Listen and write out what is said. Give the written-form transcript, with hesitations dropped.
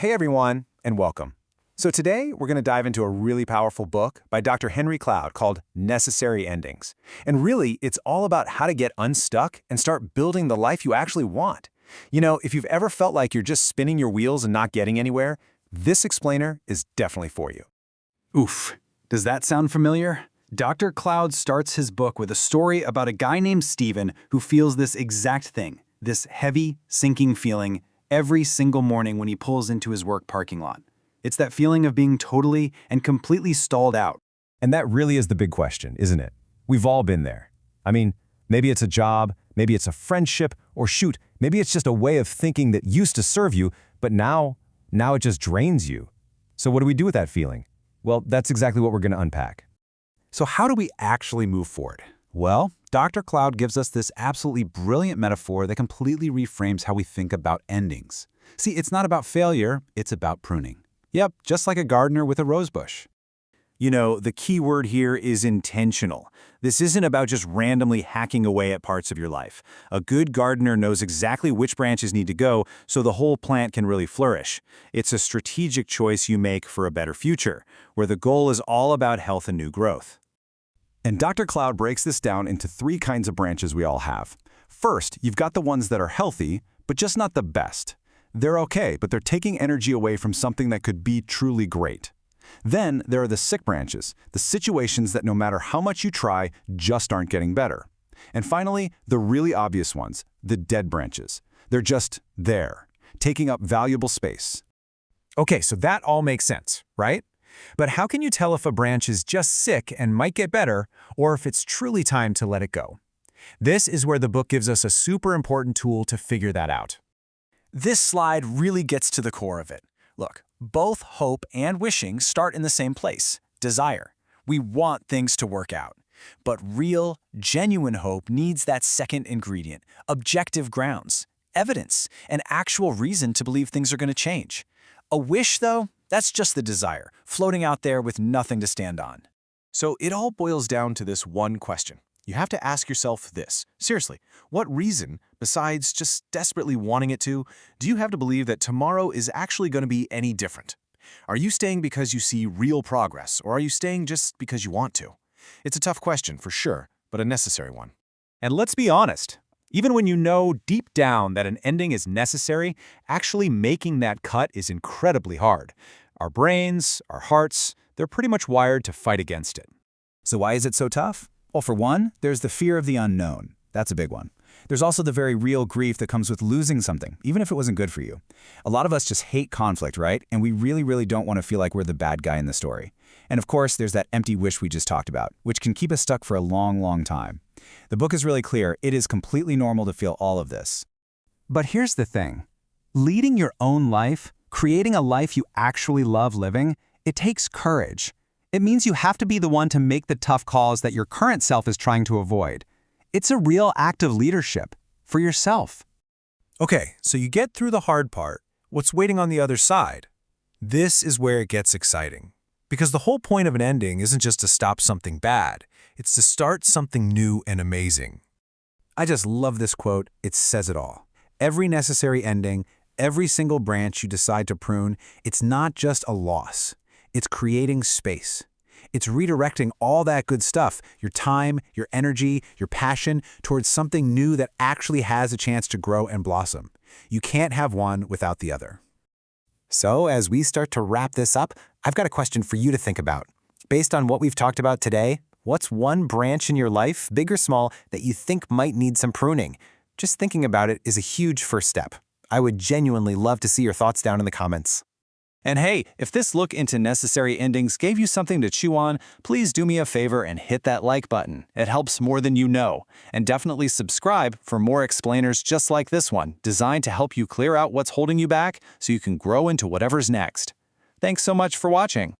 Hey everyone, and welcome. So today we're going to dive into a really powerful book by Dr. Henry Cloud called Necessary Endings. And really, it's all about how to get unstuck and start building the life you actually want. You know, if you've ever felt like you're just spinning your wheels and not getting anywhere, this explainer is definitely for you. Oof. Does that sound familiar? Dr. Cloud starts his book with a story about a guy named Steven who feels this exact thing, this heavy, sinking feeling, every single morning when he pulls into his work parking lot. It's that feeling of being totally and completely stalled out. And that really is the big question, isn't it? We've all been there. I mean, maybe it's a job, maybe it's a friendship, or shoot, maybe it's just a way of thinking that used to serve you, but now it just drains you. So what do we do with that feeling? Well, that's exactly what we're going to unpack. So how do we actually move forward? Well, Dr. Cloud gives us this absolutely brilliant metaphor that completely reframes how we think about endings. See, it's not about failure, it's about pruning. Yep, just like a gardener with a rosebush. You know, the key word here is intentional. This isn't about just randomly hacking away at parts of your life. A good gardener knows exactly which branches need to go so the whole plant can really flourish. It's a strategic choice you make for a better future, where the goal is all about health and new growth. And Dr. Cloud breaks this down into 3 kinds of branches we all have. First, you've got the ones that are healthy, but just not the best. They're okay, but they're taking energy away from something that could be truly great. Then there are the sick branches, the situations that no matter how much you try, just aren't getting better. And finally, the really obvious ones, the dead branches. They're just there, taking up valuable space. Okay, so that all makes sense, right? But how can you tell if a branch is just sick and might get better, or if it's truly time to let it go? This is where the book gives us a super important tool to figure that out. This slide really gets to the core of it. Look, both hope and wishing start in the same place, desire. We want things to work out. But real, genuine hope needs that second ingredient, objective grounds, evidence, an actual reason to believe things are going to change. A wish, though, that's just the desire, floating out there with nothing to stand on. So it all boils down to this one question. You have to ask yourself this. Seriously, what reason, besides just desperately wanting it to, do you have to believe that tomorrow is actually going to be any different? Are you staying because you see real progress, or are you staying just because you want to? It's a tough question, for sure, but a necessary one. And let's be honest, even when you know deep down that an ending is necessary, actually making that cut is incredibly hard. Our brains, our hearts, they're pretty much wired to fight against it. So why is it so tough? Well, for one, there's the fear of the unknown. That's a big one. There's also the very real grief that comes with losing something, even if it wasn't good for you. A lot of us just hate conflict, right? And we really don't want to feel like we're the bad guy in the story. And of course, there's that empty wish we just talked about, which can keep us stuck for a long time. The book is really clear. It is completely normal to feel all of this. But here's the thing. Leading your own life, creating a life you actually love living, it takes courage. It means you have to be the one to make the tough calls that your current self is trying to avoid. It's a real act of leadership for yourself. Okay, so you get through the hard part. What's waiting on the other side? This is where it gets exciting. Because the whole point of an ending isn't just to stop something bad. It's to start something new and amazing. I just love this quote. It says it all. Every necessary ending, every single branch you decide to prune, it's not just a loss. It's creating space. It's redirecting all that good stuff, your time, your energy, your passion, towards something new that actually has a chance to grow and blossom. You can't have one without the other. So as we start to wrap this up, I've got a question for you to think about. Based on what we've talked about today, what's one branch in your life, big or small, that you think might need some pruning? Just thinking about it is a huge first step. I would genuinely love to see your thoughts down in the comments. And hey, if this look into necessary endings gave you something to chew on, please do me a favor and hit that like button. It helps more than you know. And definitely subscribe for more explainers just like this one, designed to help you clear out what's holding you back so you can grow into whatever's next. Thanks so much for watching.